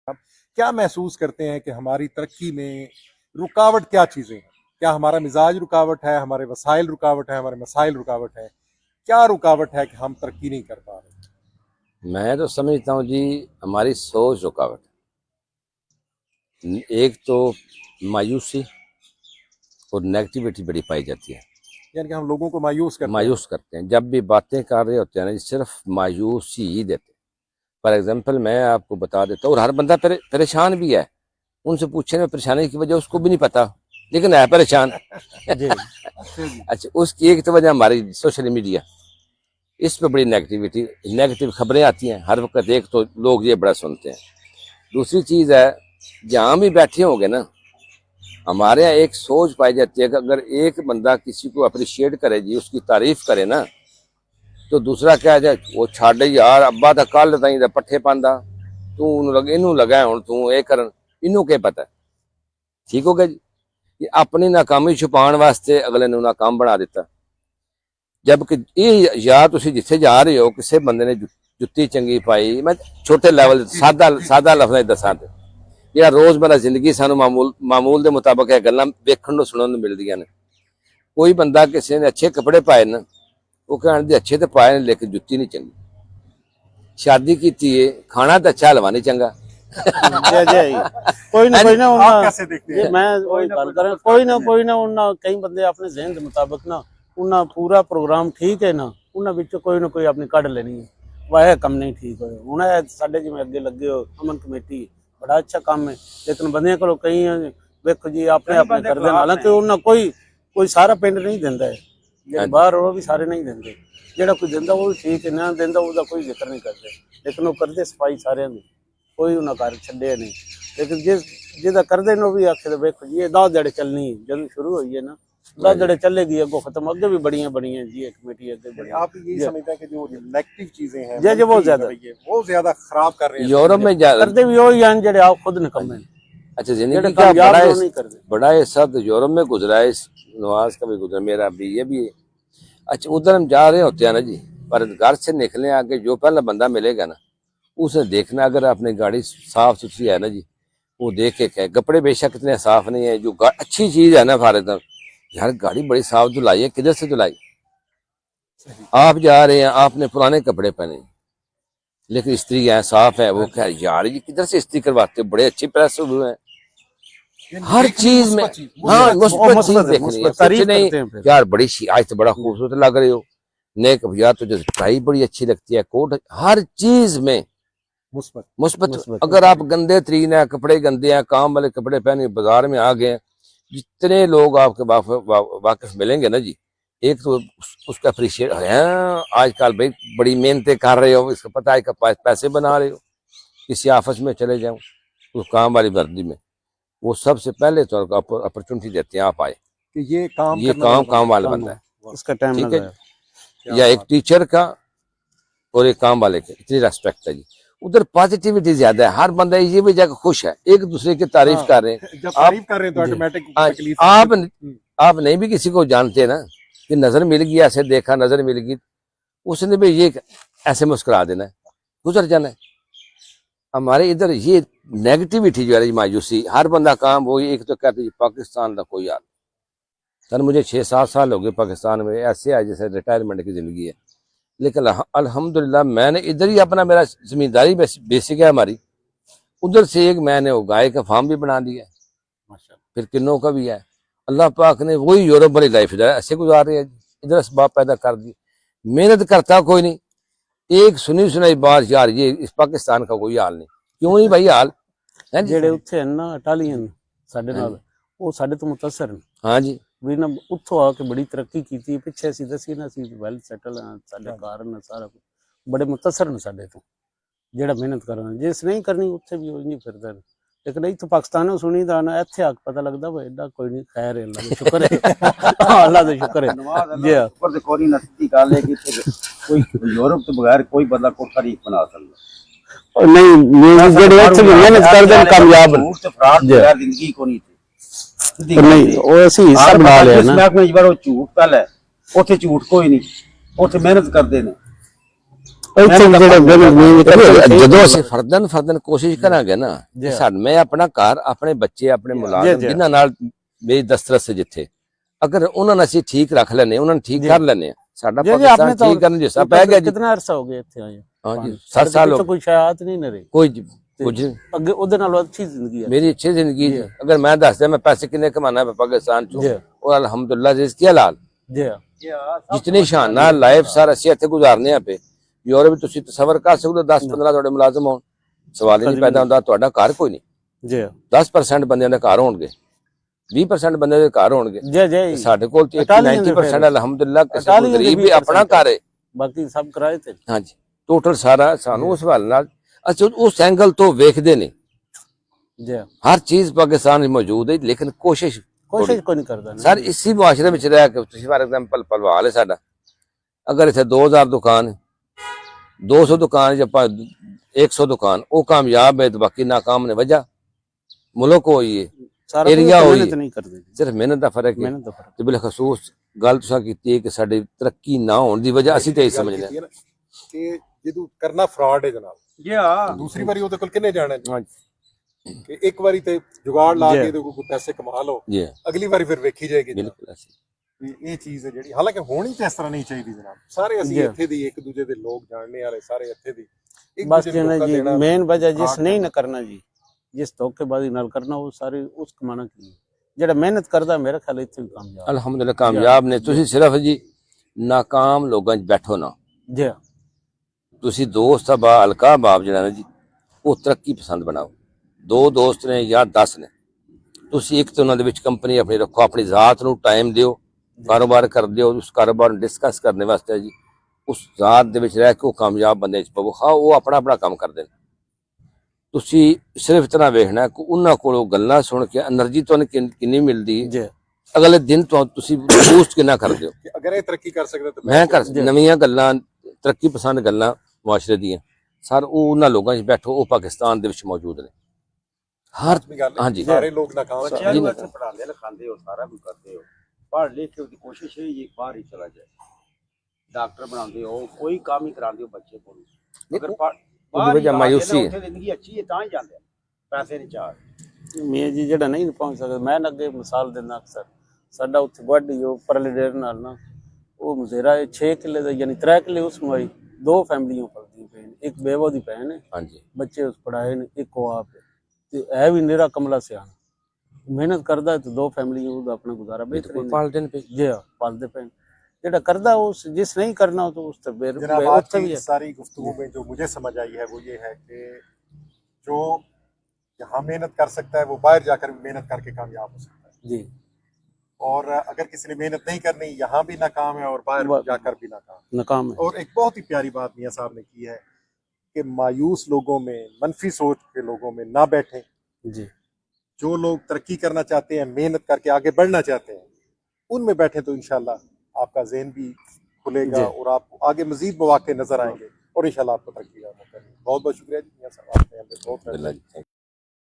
आप क्या महसूस करते हैं कि हमारी तरक्की में रुकावट क्या चीज़ें हैं? क्या हमारा मिजाज रुकावट है, हमारे वसाइल रुकावट है, हमारे मसाइल रुकावट है? क्या रुकावट है कि हम तरक्की नहीं कर पा रहे? मैं तो समझता हूँ जी हमारी सोच रुकावट है। एक तो मायूसी और नेगेटिविटी बड़ी पाई जाती है, यानी कि हम लोगों को मायूस करते हैं। जब भी बातें कर रहे होते हैं ना सिर्फ मायूसी ही देते हैं। फॉर एग्जांपल मैं आपको बता देता हूँ, और हर बंदा परेशान भी है। उनसे पूछे ना परेशानी की वजह उसको भी नहीं पता, लेकिन है परेशान। अच्छा, उसकी एक तो वजह हमारी सोशल मीडिया, इस पे बड़ी नेगेटिव खबरें आती हैं हर वक्त। एक तो लोग ये बड़ा सुनते हैं। दूसरी चीज़ है, जहाँ भी बैठे होंगे ना, हमारे यहाँ एक सोच पाई जाती है कि अगर एक बंदा किसी को अप्रिशिएट करे जी, उसकी तारीफ करे ना, तो दूसरा क्या है, वो छाड़े यार अब्बा तो कल ताई दा पट्ठे पांदा, तू इनू लगा हुण तू ये करन, इनू क्या पता। ठीक हो गया जी। ये अपनी नाकामी छुपाने वास्ते अगले ने नाकाम बना दिता। जबकि ये या तुसी जिथे जा रहे हो, किसी बंदे ने जुत्ती चंगी पाई, मैं छोटे लेवल सादा लफ्ज़ दसा ते ਜਿਹੜਾ रोजमर्रा जिंदगी सानू मामूल के मुताबिक है गल्लां वेखण नूं सुणन नूं मिलदियां ने। कोई बंदा किसी ने अच्छे कपड़े पाए ना, वो कहते अच्छे तो पाए लेकिन जुत्ती नहीं चंगी। शादी की है, खाना तो अच्छा, हलवा नहीं चंगा। कोई ना कई बंदे अपने ज़हन के मुताबिक ना उन्ना पूरा प्रोग्राम ठीक है ना, उन्होंने विच कोई ना कोई अपनी कढ़ लेनी है, वाह कम नहीं ठीक हो। हुण साडे जिवें अगे लगे हो अमन कमेटी, बड़ा अच्छा काम है, लेकिन बंदियां कोलों कई वेखो जी अपने अपने करदे, हालांकि उन्हें कोई सारा पिंड नहीं दिंदा है, जे बाहर वो भी सारे नहीं दिंदे, जेड़ा कोई दिंदा वो भी ठीक है, ना दिंदा उसदा कोई जिक्र नहीं करते, लेकिन वो करदे सफाई सारे दी, कोई उन्हें घर छड्डे नहीं। लेकिन जिहदा करदे ने भी आखे तो वेखो जी 10 दिहाड़े चलनी है, जदों शुरू होई है ना 10 दिहाड़े चलेगी, अगो खत्म, अगे भी बड़ियां जी कमेटी अगे। आप ये समझते हैं कि जो नेगेटिव चीजें हैं जे वो ज्यादा खराब कर रहे हैं? यूरोप में करदे भी वही हैं जेड़े आप खुद निकम्मे। अच्छा, जिंदगी का बड़ा हिस्सा तो यूरोप में गुजरा है, नवाज का भी गुजरा, मेरा भी, ये भी है। अच्छा, उधर हम जा रहे होते हैं ना जी, पर घर से निकले आके जो पहला बंदा मिलेगा ना, उसे देखना अगर अपनी गाड़ी साफ सुथरी है ना जी, वो देख के कहे, कपड़े बेशक इतने साफ नहीं है, जो अच्छी चीज है ना फारद, यार गाड़ी बड़ी साफ धुलाई है, किधर से धुलाई? आप जा रहे हैं, आपने पुराने कपड़े पहने, लेकिन इस्त्री है साफ है, वो कह यार ये किधर से इस्त्री करवाते हो, बड़े अच्छे प्रेस हुए हैं। हर चीज में हाँ मुस्बत चीज देखनी है, कुछ नहीं यार बड़ी आज तो बड़ा खूबसूरत लग रहे हो, नेक यार तुझे टाई बड़ी अच्छी लगती है, कोट, हर चीज में मुस्बत। अगर आप गंदे तरीन है, कपड़े गंदे हैं, काम वाले कपड़े पहने बाजार में आ गए, जितने लोग आपके वाकिफ मिलेंगे ना जी, एक तो उसका अप्रिशिएट है, आजकल भाई बड़ी मेहनतें कर रहे हो, इसका पता है कि पैसे बना रहे हो, किसी ऑफिस में चले जाओ उस काम वाली वर्दी में, वो सबसे पहले तो अपॉर्चुनिटी देते हैं, आप आए कि ये काम वाला बंदा है, उसका टाइम ठीक है। या एक टीचर का और एक काम वाले के इतनी रेस्पेक्ट है जी। उधर पॉजिटिविटी ज्यादा है, हर बंदा ये भी जगह खुश है, एक दूसरे की तारीफ कर रहे हैं। जब तारीफ कर रहे हैं तो ऑटोमेटिक आप नहीं भी किसी को जानते ना कि नजर मिल गई, ऐसे देखा नजर मिल गई, उसने भी ये ऐसे मुस्कुरा देना है, गुजर जाना है। हमारे इधर ये नेगेटिविटी जो है मायूसी, हर बंदा काम वो एक तो कहते पाकिस्तान का कोई हाल। सर मुझे 6-7 साल हो गए पाकिस्तान में, ऐसे है जैसे रिटायरमेंट की जिंदगी है, लेकिन अल्हम्दुलिल्लाह मैंने इधर ही अपना, मेरा जमींदारी बेसिक है हमारी, उधर से एक मैंने वो गाय का फार्म भी बना दिया, फिर किन्नों का भी है। अल्लाह पाक ने वही यूरोप वाली लाइफ इधर ऐसे गुजार रहे हैं, इधर असबाब पैदा कर दी, मेहनत करता कोई नहीं। एक सुनी सुनाई बात, यार ये इस पाकिस्तान का कोई हाल नहीं, क्यों नहीं भाई हाल है जेड़े उत्थे ना इटालियन साडे नाल वो साडे तो मुतासर हैं। हाँ जी, भी ना उत्थों आके बड़ी तरक्की की, पिछे असीं दसी ना असीं वेल सैटल हैं, साडे कारण सारा कुछ बड़े मुतासर ने साडे तो, जेड़ा मेहनत करना, जिस नहीं करनी उत्थे भी नहीं फिरदा। लेकिन इत्थों पाकिस्तान सुनी दा ना, इत्थे आके पता लगदा भाई एडा कोई नहीं, खैर है अल्लाह दा शुक्र है, अल्लाह दा शुक्र है जी। ऊपर से कोई नसीब गल है कि कोई यूरोप तो बगैर कोई बंदा कोठा नहीं बना सकदा नहीं, जेड़े इत्थे मेहनत करदे कामयाब झूठ ते फ्रॉड बगैर जिंदगी को नहीं थी नहीं, वो असीं हिस्सा बना लिया ना। मैं झूठ पहले, उत्थे झूठ कोई नहीं, उत्थे मेहनत करदे ने, ਜਦੋਂ ਅਸੀਂ ਫਰਦਨ ਕੋਸ਼ਿਸ਼ ਕਰਾਂਗੇ ਨਾ ਕਿ ਮੈਂ ਆਪਣਾ ਘਰ, ਆਪਣੇ ਬੱਚੇ, ਆਪਣੇ ਮੁਲਾਜ਼ਮ ਜਿਨ੍ਹਾਂ ਨਾਲ ਮੇਰੀ ਦਸਤਰਸ ਜਿੱਥੇ, ਅਗਰ ਉਹਨਾਂ ਨੂੰ ਅਸੀਂ ਠੀਕ ਰੱਖ ਲੈਨੇ, ਉਹਨਾਂ ਨੂੰ ਠੀਕ ਕਰ ਲੈਨੇ, ਸਾਡਾ ਪਾਕਿਸਤਾਨ ਠੀਕ ਕਰਨ ਜਿਸਾ ਪੈ ਗਿਆ ਜੀ। ਕਿੰਨਾ ਅਰਸਾ ਹੋ ਗਿਆ ਇੱਥੇ ਆਏ? ਹਾਂਜੀ 7 ਸਾਲ ਹੋ ਗਏ। ਕੋਈ ਸ਼ਾਇਦ ਨਹੀਂ ਨਰੇ ਕੋਈ ਕੁਝ ਅੱਗੇ ਉਹਦੇ ਨਾਲ ਅੱਛੀ ਜ਼ਿੰਦਗੀ ਹੈ ਮੇਰੀ ਅੱਛੀ ਜ਼ਿੰਦਗੀ ਜੀ। ਅਗਰ ਮੈਂ ਦੱਸਦਾ ਮੈਂ ਪੈਸੇ ਕਿੰਨੇ ਕਮਾना है पाकिस्तान चो और अल्हम्दुलिल्लाह रिज़्क़ हलाल ਜੀ जितनी शानदार लाइफ सर ਅਸੀਂ ਇੱਥੇ ਗੁਜ਼ਾਰਨੇ ਆ ਪਏ। ਯੂਰਪ ਤੁਸੀਂ ਤਸਵਰ ਕਰ ਸਕਦੇ ਹੋ 10-15 ਤੁਹਾਡੇ ਮੁਲਾਜ਼ਮ ਹੋਣ, ਸਵਾਲ ਹੀ ਨਹੀਂ ਪੈਦਾ ਹੁੰਦਾ। ਤੁਹਾਡਾ ਘਰ ਕੋਈ ਨਹੀਂ, ਜੀ 10% ਬੰਦਿਆਂ ਦੇ ਘਰ ਹੋਣਗੇ, 20% ਬੰਦੇ ਦੇ ਘਰ ਹੋਣਗੇ। ਜੀ ਜੀ ਸਾਡੇ ਕੋਲ 80-90% ਅਲਹਮਦੁਲਿਲਾ ਕਿਸੇ ਨੂੰ ਗਰੀਬ ਵੀ ਆਪਣਾ ਘਰ ਹੈ, ਬਾਕੀ ਸਭ ਕਿਰਾਏ ਤੇ। ਹਾਂਜੀ ਟੋਟਲ ਸਾਰਾ ਸਾਨੂੰ ਉਸ ਹਵਾਲੇ ਨਾਲ ਅਸੀਂ ਉਸ ਐਂਗਲ ਤੋਂ ਵੇਖਦੇ ਨੇ। ਜੀ ਹਰ ਚੀਜ਼ ਪਾਕਿਸਤਾਨ ਵਿੱਚ ਮੌਜੂਦ ਹੈ, ਲੇਕਿਨ ਕੋਸ਼ਿਸ਼ ਕੋਈ ਨਹੀਂ ਕਰਦਾ ਸਰ। ਇसी ਮੁਆਸ਼ਰੇ ਵਿੱਚ ਰਹਿ ਕੇ ਤੁਸੀਂ ਫਾਰ ਐਗਜ਼ਾਮਪਲ ਭਲਵਾਲ ਹੈ ਸਾਡਾ, ਅਗਰ ਇੱਥੇ 2000 ਦੁਕਾਨ, 200 ਦੁਕਾਨ ਜਾਂ 100 ਦੁਕਾਨ, ਉਹ ਕਾਮਯਾਬ ਹੈ ਤੇ ਬਾਕੀ ਨਾਕਾਮ ਨੇ। ਵਜ੍ਹਾ ਮੁਲਕ ਹੋਈ ਹੈ, ਸਾਰਾ ਏਰੀਆ ਹੋਈ ਮਿਹਨਤ ਨਹੀਂ ਕਰਦੇ, ਸਿਰਫ ਮਿਹਨਤ ਦਾ ਫਰਕ ਹੈ। ਮਿਹਨਤ ਦਾ ਫਰਕ। ਤੇ ਬਿਲਖਸੂਸ ਗੱਲ ਤੁਸੀਂ ਕੀਤੀ ਹੈ ਕਿ ਸਾਡੀ ਤਰੱਕੀ ਨਾ ਹੋਣ ਦੀ ਵਜ੍ਹਾ ਅਸੀਂ ਤੇ ਇਹ ਸਮਝਦੇ ਹਾਂ ਕਿ ਜਦੋਂ ਕਰਨਾ ਫਰਾਡ ਹੈ ਜਨਾਬ। ਜੀ ਹਾਂ, ਦੂਸਰੀ ਵਾਰੀ ਉਹਦੇ ਕੋਲ ਕਿੰਨੇ ਜਾਣਾ ਹਾਂਜੀ ਕਿ ਇੱਕ ਵਾਰੀ ਤੇ ਜੁਗਾੜ ਲਾ ਕੇ ਕੋਈ ਪੈਸੇ ਕਮਾ ਲਓ, ਜੀ ਅਗਲੀ ਵਾਰੀ ਫਿਰ ਵੇਖੀ ਜਾਏਗੀ ਜਨਾਬ। ਬਿਲਕੁਲ ਅਸੀਂ ਵੀ ਇਹ ਚੀਜ਼ ਹੈ ਜਿਹੜੀ, ਹਾਲਾਂਕਿ ਹੋਣੀ ਤੇ ਇਸ ਤਰ੍ਹਾਂ ਨਹੀਂ ਚਾਹੀਦੀ ਜਨਾਬ। ਸਾਰੇ ਅਸੀਂ ਇੱਥੇ ਦੀ ਇੱਕ ਦੂਜੇ ਦੇ ਲੋਕ ਜਾਣਨੇ ਵਾਲੇ, ਸਾਰੇ ਇੱਥੇ ਦੀ ਇੱਕ ਬਸ ਦੂਜੇ ਨੂੰ ਜੀ ਧੋਖਾ ਦੇਣਾ। ਮੇਨ ਵਜ੍ਹਾ ਜਿਸ ਨਹੀਂ ਨਾ ਕਰਨਾ ਜੀ, ਜਿਸ ਧੋਖੇਬਾਜ਼ੀ ਨਾਲ ਕਰਨਾ, ਉਹ ਸਾਰੇ ਉਸ ਕਮਾਣਾ ਕੀ ਜਿਹੜਾ ਮਿਹਨਤ ਕਰਦਾ, ਮੇਰਾ ਖਿਆਲ ਇੱਥੇ ਵੀ ਕਾਮਯਾਬ। ਅਲਹਮਦੁਲਿਲਾ ਕਾਮਯਾਬ ਨੇ। ਤੁਸੀਂ ਸਿਰਫ ਜੀ ਨਾਕਾਮ ਲੋਕਾਂ 'ਚ ਬੈਠੋ ਨਾ। ਜੀ ਤੁਸੀਂ ਦੋਸਤ ਆ ਬਾ ਹਲਕਾ ਬਾਬ ਜਿਹੜਾ ਨਾ ਜੀ, ਉਹ ਤਰੱਕੀ ਪਸੰਦ ਬਣਾਓ। 2 ਦੋਸਤ ਨੇ ਜਾਂ 10 ਨੇ, ਤੁਸੀਂ ਇੱਕ ਤੇ ਉਹਨਾਂ ਦੇ ਵਿੱਚ ਕੰਪਨੀ ਆਪਣੀ ਰੱਖੋ, ਆਪਣੀ ਜ਼ਾਤ ਨੂੰ ਟਾਈਮ ਦਿਓ, ਕਾਰੋਬਾਰ ਕਰ ਦਿਓ। ਉਸ ਕਾਰੋਬਾਰ ਨੂੰ ਡਿਸਕਸ ਕਰਨੇ ਵਾਸਤੇ ਜੀ ਉਸ ਜ਼ਾਤ ਦੇ ਵਿੱਚ ਰਹਿ ਕੇ ਉਹ ਕਾਮਯਾਬ ਬੰਦੇ 'ਚ ਪਵੋ। ਹਾਂ ਉਹ ਆਪਣਾ ਕੰਮ ਕਰਦੇ ਨੇ, ਤੁਸੀਂ ਸਿਰਫ ਇਤਨਾ ਵੇਖਣਾ ਕਿ ਉਹਨਾਂ ਕੋਲੋਂ ਗੱਲਾਂ ਸੁਣ ਕੇ એનર્ਜੀ ਤੁਹਾਨੂੰ ਕਿੰਨੀ ਮਿਲਦੀ ਹੈ, ਜੀ ਅਗਲੇ ਦਿਨ ਤੋਂ ਤੁਸੀਂ ਬੂਸਟ ਕਿੰਨਾ ਕਰਦੇ ਹੋ। ਕਿ ਅਗਰ ਇਹ ਤਰੱਕੀ ਕਰ ਸਕਦਾ ਤਾਂ ਮੈਂ ਕਰ ਨਵੀਆਂ ਗੱਲਾਂ, ਤਰੱਕੀ ਪਸੰਦ ਗੱਲਾਂ ਮੁਆਸ਼ਰੇ ਦੀਆਂ ਸਰ, ਉਹ ਉਹਨਾਂ ਲੋਕਾਂ 'ਚ ਬੈਠੋ, ਉਹ ਪਾਕਿਸਤਾਨ ਦੇ ਵਿੱਚ ਮੌਜੂਦ ਨੇ। ਹਰ ਹਾਂਜੀ ਸਾਰੇ ਲੋਕ ਨਾਕਾਮ ਬੱਚਿਆਂ ਨੂੰ ਇੱਥੇ ਪੜਾਉਂਦੇ ਲਿਖਾਉਂਦੇ ਹੋ, ਸਾਰਾ ਕੁਝ ਕਰਦੇ ਹੋ, ਪੜ੍ਹ ਲਿਖ ਕੇ ਉਹਦੀ ਕੋਸ਼ਿਸ਼ ਹੈ ਜੀ ਬਾਹਰ ਹੀ ਚਲਾ ਜਾਏ, ਡਾਕਟਰ ਬਣਾਉਂਦੇ ਹੋ, ਕੋਈ ਕੰਮ ਹੀ ਕਰਾਉਂਦੇ ਹੋ ਬੱਚੇ ਕੋਲ। ਅਗਰ ਉਹਦੀ ਵਜ੍ਹਾ ਮਾਯੂਸੀ ਹੈ। ਉੱਥੇ ਜ਼ਿੰਦਗੀ ਅੱਛੀ ਹੈ ਤਾਂ ਹੀ ਜਾਂਦੇ, ਪੈਸੇ ਨਹੀਂ ਚਾਹ। ਮੈਂ ਜੀ ਜਿਹੜਾ ਨਹੀਂ ਪਹੁੰਚ ਸਕਦਾ, ਮੈਂ ਅੱਗੇ ਮਿਸਾਲ ਦਿੰਦਾ ਅਕਸਰ, ਸਾਡਾ ਉੱਥੇ ਗੁਆਢੀ ਉਹ ਪਰਲੇ ਡੇਰ ਨਾਲ ਨਾ, ਉਹ ਮਜ਼ੇਰਾ 6 ਕਿੱਲੇ ਦਾ ਯਾਨੀ 3 ਕਿੱਲੇ ਉਸ ਮਾਈ 2 ਫੈਮਲੀਆਂ ਪਲਦੀਆਂ ਪਈਆਂ, ਇੱਕ ਬੇਵਾ ਦੀ ਭੈਣ ਹੈ, ਹਾਂਜੀ ਬੱਚੇ ਉਸ ਪੜਾਏ ਨੇ, ਇੱਕ ਉਹ ਆਪ ਹੈ ਤੇ ਇਹ ਵੀ ਨਿਹਰਾ ਕਮਲਾ ਸਿਆਣਾ ਮਿਹਨਤ ਕਰਦਾ ਤੇ 2 ਫੈਮਲੀਆਂ ਉਹਦਾ ਆਪਣਾ ਗੁਜ਼ਾਰਾ ਬਿਹਤਰੀਨ ਪਾਲਦੇ ਨੇ ਜੀ ਪਾਲਦੇ ਪਏ। ਜਿਹੜਾ करदा उस जिस नहीं करना तो उस तक जनाब आज की सारी गुफ्तगू में जो मुझे समझ आई है वो ये है कि जो यहाँ मेहनत कर सकता है वो बाहर जाकर भी मेहनत करके कामयाब हो सकता है जी, और अगर किसी ने मेहनत नहीं करनी यहाँ भी नाकाम है और बाहर जाकर भी नाकाम है। और एक बहुत ही प्यारी बात मियाँ साहब ने की है कि मायूस लोगों में, मनफी सोच के लोगों में ना बैठे जी। जो लोग तरक्की करना चाहते हैं, मेहनत करके आगे बढ़ना चाहते हैं, उनमें बैठे तो इंशाल्लाह आपका ज़हन भी खुलेगा और आपको आगे मजीद मौके नजर आएंगे और इंशाल्लाह आपको तरक्की का मौका मिलेगा। बहुत बहुत शुक्रिया जी मियां साहब, आपने हमें बहुत